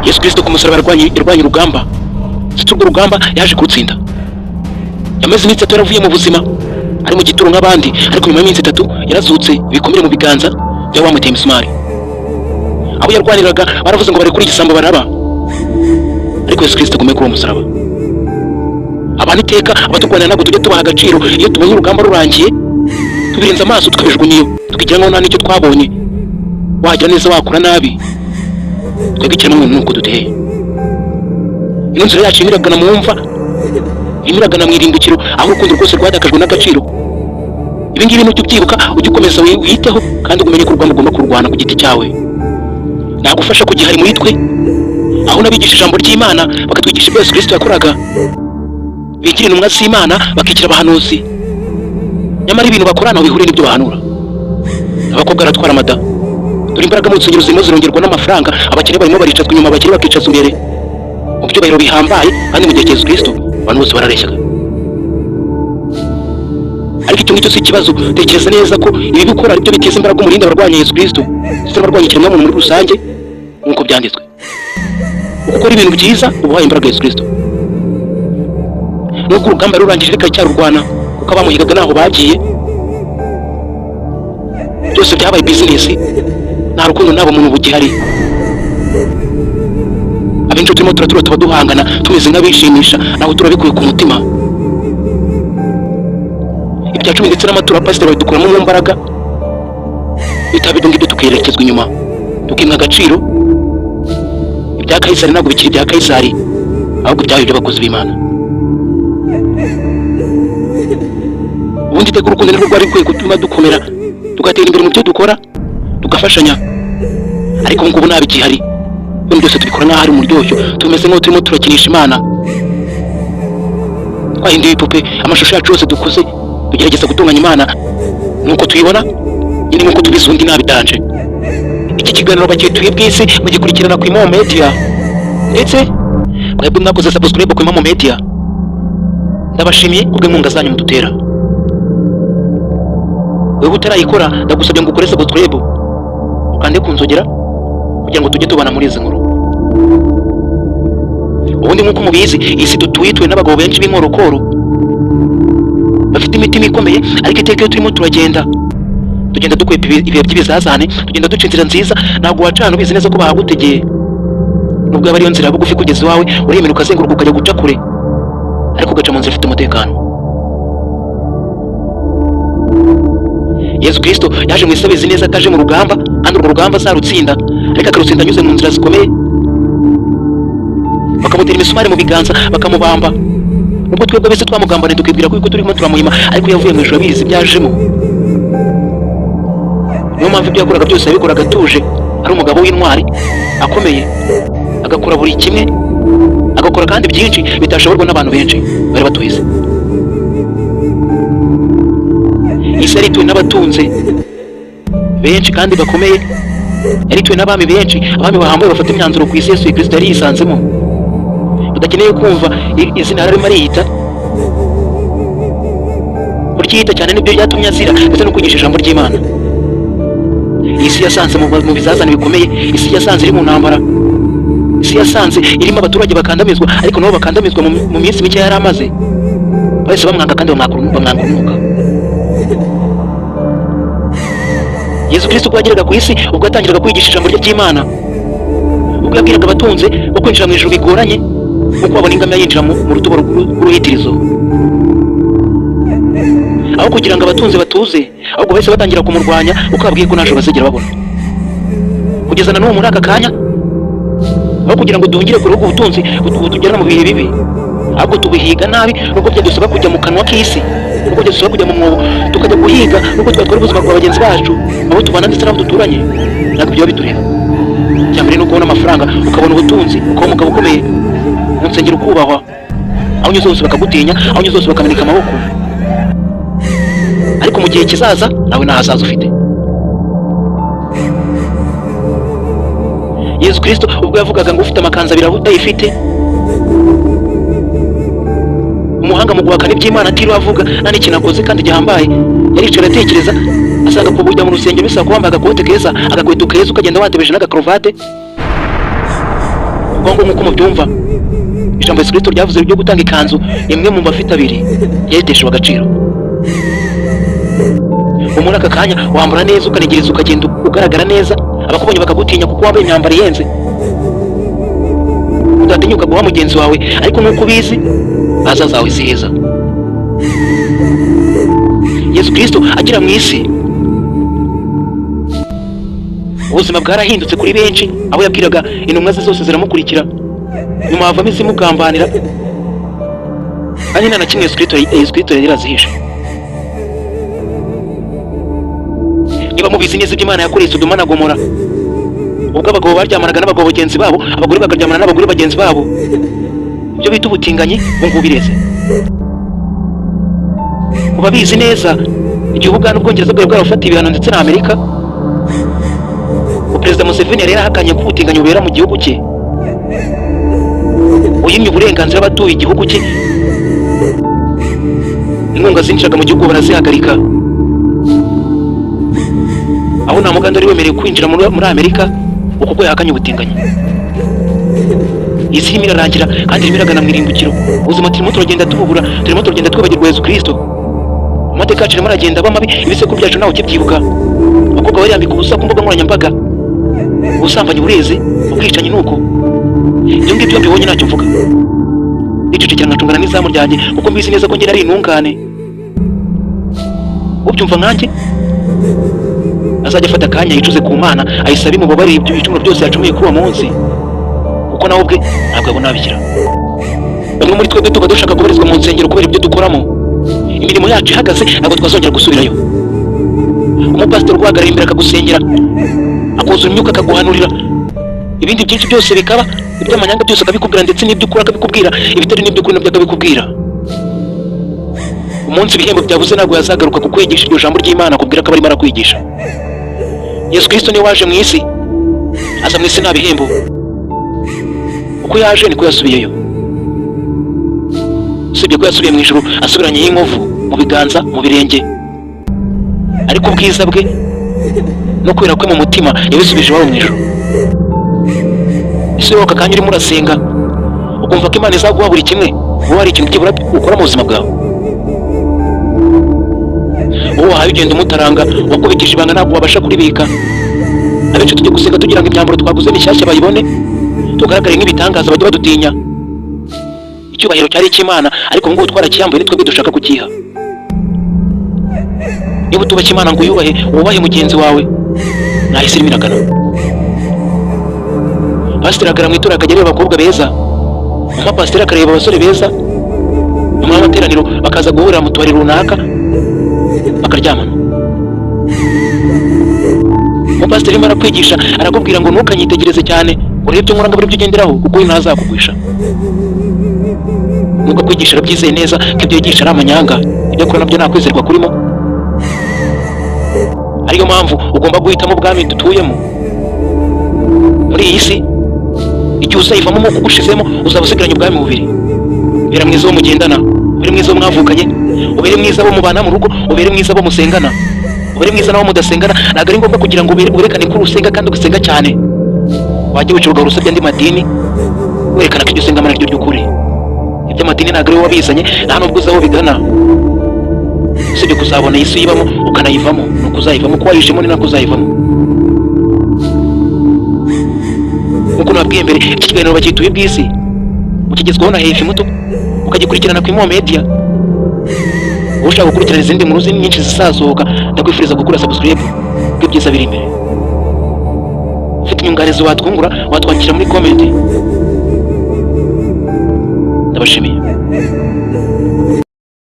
Yesu Kristo ku musaraba yarwanye urugamba, ndetse urwo rugamba yaje kurutsinda. Yamaze iminsi 3 yaravuye mu buzima ari mu gituro nk'abandi, ariko nyuma y'iminsi 3 yarazutse ibikomere mu biganza bya wamuteye imisumari. Abo yarwaniraga baravuze ngo bari kuri igisambo baraba, ariko Yesu Kristo agume kuri uwo musaraba. Abantu iteka abaturwanira ntabwo tujya tubaha agaciro. Iyo tubonye urugamba rurangiye tubirenza amaso tukabejwe niyo tukigira ngo nta n'icyo twabonye. Wagira neza wakura nabi, twebwe ikiremwamuntu nuko duteye. Ino nzira yacu imiragana mu mva, imiragana mu irimbukiro, aho urukundo rwose rwadakajwe n'agaciro. Ibi ngibi n'ujya ubyibuka ujya ukomeza witeho, kandi umenye ko urugamba ugomba kurwana ku giti cyawe. Nagufasha kugihari muri twe, aho nabigisha ijambo ry'Imana bakatwigisha ibyo Yesu Kristo yakoraga. Bigira intumwa z'Imana bakikira abahanuzi, nyamara ibintu bakora ntaho bihuriye n'ibyo bahanura. Abakobwa baratwara amada, dore imbaraga mu nsengero zirimo zirongerwa n'amafaranga, abakene barimo baricazwa inyuma, abakene bakicazwa imbere mu byubahiro bihambaye, kandi mu gihe cya Yesu Kristo abantu bose barareshyaga. Ariko icyo ngicyo si ikibazo. Tekereza neza ko ibi bikora ari byo biteza imbaraga umurinda abarwanya Yesu Kristo ndetse n'abarwanya ikiremwamuntu muri rusange, nk'uko byanditswe. Ukora ibintu byiza ubaha imbaraga Yesu Kristo. Nubwo urugamba rurangije reka cyarurwana, kuko abamuhigaga naho bagiye, byose byabaye bizinesi, nta rukundo nabo muntu bugihari. Abenshi turimo tuba duhangana tumeze nk'abishimisha, naho turabikuye ku mutima. Ibya cumi ndetse n'amatura pasiteri babidukuramo mu mbaraga, bitaba ibyo ngibyo tukerekezwa inyuma, tukimwa agaciro. Ibya Kayisari ntabwo bikiri ibya Kayisari, ahubwo byabaye iby'abakozi b'Imana. Ubundi iteka urukundo nirwo rwari rukwiye gutuma dukomera, tugatera imbere mu byo dukora, tugafashanya. Ariko ngubu nta bigihari. Ibintu byose tubikora nk'aho ari umuryoshyo, tumeze nk'aho turimo turakinisha Imana. Twahinduye ipupe, amashusho yacu yose dukoze tugerageza gutunganya Imana nuko tuyibona, nyine nk'uko tubizi, undi ntabidanje. Iki kiganiro bakituye bw'isi mugikurikirana ku Imomo Media, ndetse mwebwe mwakoze subscribe ku Imomo Media, ndabashimiye kubw'inkunga zanyu mudutera. Wewe utarayikora ndagusabye ngo ukore subscribe, ukande kunzogera kugira ngo tujye tubana muri izi nkuru. Ubundi nk'uko mubizi, isi dutuye n'abagabo benshi b'inkorokoro bafite imitima ikomeye, ariko iteka iyo turimo tugenda dukwepa ibihe by'ibizazane, tugenda duca inzira nziza. Ntabwo wacana ubizi neza ko bahagutegeye, nubwo yaba ariyo nzira bugufi kugeza iwawe, uremera ukazenguruka ukajya guca kure, ariko ugaca mu nzira ifite umutekano. Yesu Kristo yaje mu isi abizi neza ko aje mu rugamba, kandi urwo rugamba azarutsinda, ariko akarutsinda anyuze mu nzira zikomeye. Bakamutera imisumari mu biganza, bakamubamba. Nubwo twebwe bese twamugambane tukibwira ko turimo turamuhima, ariko yavuye mu ijuru abizi ibyajemo. Niyo mpamvu ibyo yakoraga byose yabikoraga atuje, ari umugabo w'intwari akomeye, agakora buri kimwe, agakora kandi byinshi bitashoborwa n'abantu benshi bari batuhize. Isi yarituwe n'abatunze benshi kandi bakomeye, yarituwe n'abami benshi, abami bahambaye bafata imyanzuro ku isi. Yesu Kristo yari yisanzemo, udakeneye kumva izina yarimo ariyita. Kuryita cyane nibyo byatumye azira, ndetse no kwigisha ijambo ry'Imana. Isi yasanze mu bizazane bikomeye, isi yasanze iri mu ntambara, isi yasanze irimo abaturage bakandamizwa, ariko nabo bakandamizwa mu minsi mike yari amaze. Bahise bamwanga kandi bamwanga umwuka. Yesu Kristo ubwo yageraga ku isi, ubwo yatangiraga kwigisha ijambo ry'Imana, ubwo yabwiraga abatunze ko kwinjira mu ijuru bigoranye, nk'uko babona ingamiya yinjira mu rutubo rw'uruhitirizo. Aho kugira ngo abatunzi batuze, ahubwo bahise batangira kumurwanya, uko babwiye ko ntacyo bazigera babona. Kugeza na n'ubu muri aka kanya, aho kugira ngo duhungire ku rugo ubutunzi butugera mu bihe bibi, ahubwo tubihiga nabi, nubwo byadusaba kujya mu kanwa k'isi, nubwo byadusaba kujya mu mwobo tukajya guhiga, nubwo twatwara ubuzima bwa bagenzi bacu, abo tubana ndetse n'abo duturanye, ntabwo byaba bitureba. Cyambere ni ukubona amafaranga, ukabona ubutunzi, ukaba umugabo ukomeye, mu nsengero ukubahwa, aho unyuze hose bakagutinya, aho unyuze hose bakameneka amaboko. Ariko mu gihe kizaza nawe nta hazaza ufite. Yesu Kristo ubwo yavugaga ngo ufite amakanzu abiri utayifite, umuhanga mu guhakana iby'Imana atiriwe avuga nta n'ikintu akoze kandi gihambaye, yaricara atekereza, asanga ko kujya mu rusengero bisaba kuba wambaye agakote keza, agakweto keza, ukagenda watebeje n'agakaruvate, ngo nk'uko mubyumva ijambo Yesu Kristo ryavuze ryo gutanga ikanzu imwe mu mafite abiri yayiteshejwe agaciro. Muri aka kanya wambara neza ukanegereza ukagenda ugaragara neza, abakubonye bakagutinya kuko wambaye imyambaro ihenze. Udatinyuka guha mugenzi wawe, ariko nk'uko ubizi ahazaza hawe si heza. Yesu Kristo agira mu isi, ubuzima bwarahindutse kuri benshi, aho yabwiraga intumwa ze zose ziramukurikira, nyuma havamo izimugambanira, kandi nta na kimwe Yesu Kristo yari yarazihishe. Niba mubizi neza ibyo Imana yakoreye Sodoma na Gomora, ubwo abagabo baryamanaga n'abagabo bagenzi babo, abagore bakaryamana n'abagore bagenzi babo, ibyo bita ubutinganyi ubungubu bireze. Uba bizi neza igihe Uganda n'Ubwongereza bwari bwarafatiye ibihano ndetse na Amerika, Perezida Museveni yari yarahakanye ko ubutinganyi bubera mu gihugu cye, uyimye uburenganzira abatuye igihugu cye, inkunga zinjiraga mu gihugu barazihagarika, aho nta muganda wari wemerewe kwinjira muri Amerika kuko yahakanye ubutinganyi. Isi irimo irarangira kandi irimo iragana mu irimbukiro. Ubuzima turimo turagenda tububura, turimo turagenda twibagirwa Yesu Kristo. Amateka yacu arimo aragenda aba mabi, ibisekuru byacu ntawe ukibyibuka. Abakobwa bariyambika ubusa ku mbuga nkoranyambaga, ubusambanyi bureze, ubwicanyi nuko. Ibyo ngibyo mbibonye ntacyo mvuga, icecekera nkacungana n'izamu ryanjye kuko mbizi neza ko njye nari intungane. Ubyumva nkanjye azajya afata akanya yicuze ku Mana, ayisabe imubabare ibyo bicumuro byose yacumuye kuri uwo munsi, kuko nawe ubwe ntabwo yabona abikira. Bamwe muri twebwe tuba dushaka kubarizwa mu nsengero kubera ibyo dukoramo. Imirimo yacu ihagaze ntabwo twazongera gusubirayo. Umupasiteri uguhagarara imbere akagusengera, akuzura imyuka akaguhanurira, ibindi byinshi byose bikaba, iby'amanyanga byose akabikubwira, ndetse n'ibyo ukora akabikubwira, ibitari n'ibyo ukuri nabyo akabikubwira. Umunsi ibihembo byabuze ntabwo yazagaruka kukwigisha iryo jambo ry'Imana akubwira ko arimo arakwigisha. Yesu Kristo niwe waje mu isi, aza mu isi nta bihembo. Uko yaje niko yasubiyeyo, usibye ko yasubiye mu ijuru asubiranye y'inkovu mu biganza, mu birenge, ariko ubwiza bwe no kwera kwe mu mutima yabisubije iwabo mu ijuru. Ese wowe aka kanya urimo urasenga ukumva ko Imana izaguha buri kimwe, wowe hari ikintu byibura ukora mu buzima bwawe? Wowe wahaye ugenda umutaranga, wakubikije ibanga ntabwo wabasha kuribika. Abenshi tujya gusenga tugira ngo imyambaro twaguze ni shyashya bayibone, tugaragare nk'ibitangaza bajya badutinya. Icyubahiro cyari icy'Imana, ariko ngo twarakiyambuye nitwe dushaka kukiha. Niba utubashye Imana ngo uyubahe, wubahe mugenzi wawe, nahise irimo iragana. Pasiteri agara mu itorero akajya areba abakobwa beza, umupasiteri akareba abasore beza, nyuma y'amateraniro bakaza guhurira mu tubari runaka bakaryamana. Umupasiteri arimo arakwigisha, arakubwira ngo ntukanyitegereze cyane, urebe ibyo nkora ngo ibyo ugenderaho, kuko uyu ntazakugwisha. Nuko kwigisha arabyizeye neza ko ibyo yigisha ari amanyanga, ibyo akora nabyo nta kwizerwa kurimo. Ariyo mpamvu ugomba guhitamo ubwami dutuyemo. Muri iyi si igihe uzayivamo umwuka ugushizemo, uzaba usigaranye ubwami bubiri. Ubere mwiza wo mugendana, ubere mwiza wo mwavukanye, ubere mwiza wo mubana mu rugo, ubere mwiza wo musengana, ubere mwiza nawo mudasengana. Ntabwo ari ngombwa kugira ngo werekane ko urusenga kandi ugasenga cyane. Wajya wicara ugarusa by'andi madini werekana ko iryo senga ari ryo ry'ukuri. Iby'amadini ntabwo ari wowe wabizanye, nta nubwo uzi aho bigana. Usibye kuzabona iyi si uyibamo ukanayivamo, nuko uzayivamo, ko wayijemo ni nako uzayivamo. Nk'uko nabwiye mbere, iki kiganiro bacyituye bw'isi, mukigezwaho na Hefi Muto, ukagikurikirana ku Imo Media. Ushaka gukurikirana izindi nkuru nyinshi zizasohoka, ndakwifuriza gukora subscribe bw'ibyiza biri imbere. Ufite inyunganizi watwungura, watwandikira muri comment.